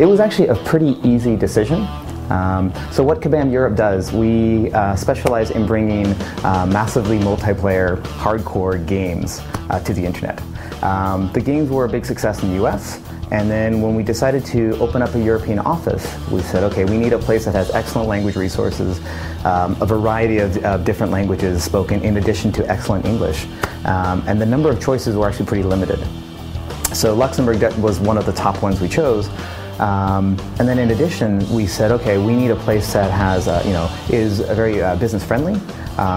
It was actually a pretty easy decision. So what Kabam Europe does, we specialize in bringing massively multiplayer, hardcore games to the internet. The games were a big success in the US, and then when we decided to open up a European office, we said, okay, we need a place that has excellent language resources, a variety of different languages spoken in addition to excellent English. And the number of choices were actually pretty limited. So Luxembourg was one of the top ones we chose. And then in addition, we said, okay, we need a place that has, is very business friendly,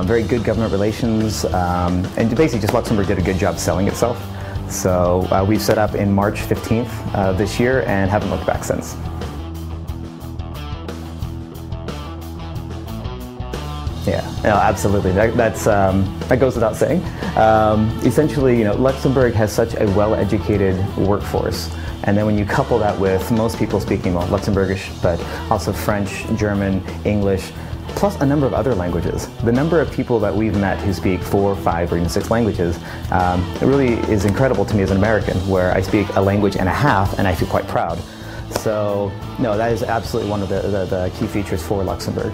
very good government relations, and basically just Luxembourg did a good job selling itself. So we've set up in March 15th this year and haven't looked back since. Yeah, no, absolutely. That goes without saying. Essentially, Luxembourg has such a well-educated workforce, and then when you couple that with most people speaking, well, Luxembourgish, but also French, German, English, plus a number of other languages. The number of people that we've met who speak 4, 5, or even 6 languages, it really is incredible to me as an American, where I speak a language and a half, and I feel quite proud. So, no, that is absolutely one of the key features for Luxembourg.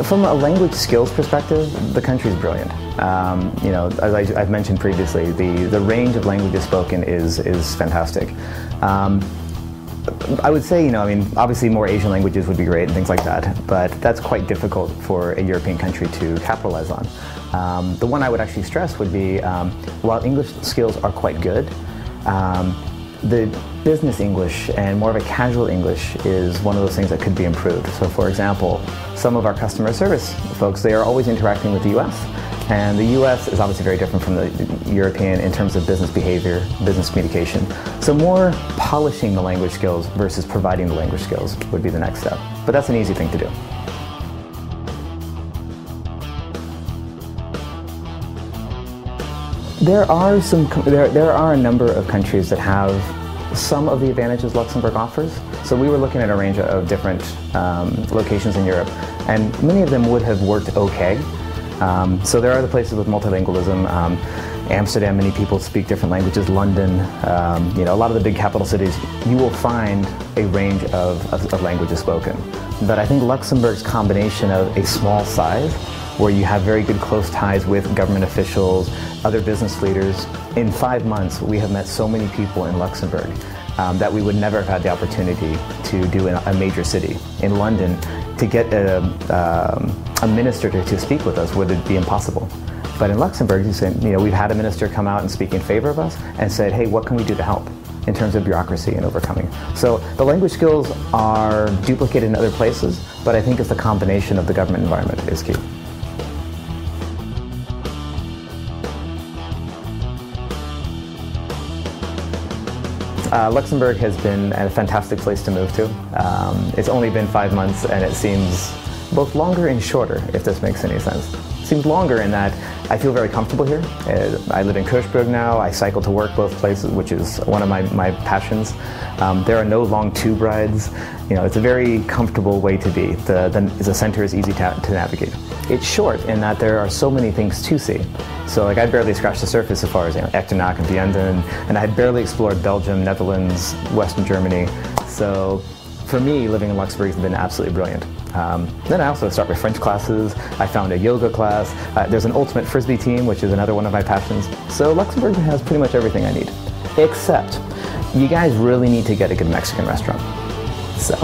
From a language skills perspective, the country is brilliant. As I've mentioned previously, the range of languages spoken is fantastic. I would say, obviously more Asian languages would be great and things like that, but that's quite difficult for a European country to capitalize on. The one I would actually stress would be, while English skills are quite good, the business English and more of a casual English is one of those things that could be improved. So for example, some of our customer service folks, they are always interacting with the US, and the US is obviously very different from the European in terms of business behavior, business communication. So more polishing the language skills versus providing the language skills would be the next step. But that's an easy thing to do. There are a number of countries that have some of the advantages Luxembourg offers. So we were looking at a range of different locations in Europe, and many of them would have worked okay. So there are the places with multilingualism. Amsterdam, many people speak different languages. London, a lot of the big capital cities, you will find a range of languages spoken. But I think Luxembourg's combination of a small size, where you have very good close ties with government officials, other business leaders. In 5 months, we have met so many people in Luxembourg that we would never have had the opportunity to do in a major city. In London, to get a minister to speak with us would be impossible. But in Luxembourg, we've had a minister come out and speak in favor of us and said, hey, what can we do to help in terms of bureaucracy and overcoming? So the language skills are duplicated in other places, but I think it's the combination of the government environment is key. Luxembourg has been a fantastic place to move to. It's only been 5 months, and it seems both longer and shorter, if this makes any sense. It seems longer in that I feel very comfortable here. I live in Kirchberg now. I cycle to work both places, which is one of my passions. There are no long tube rides. It's a very comfortable way to be. The center is easy to navigate. It's short in that there are so many things to see. So I barely scratched the surface as far as Echternach and Vianden, and I had barely explored Belgium, Netherlands, Western Germany. So for me, living in Luxembourg has been absolutely brilliant. Then I also start with French classes. I found a yoga class. There's an ultimate frisbee team, which is another one of my passions. So Luxembourg has pretty much everything I need. Except, you guys really need to get a good Mexican restaurant. So.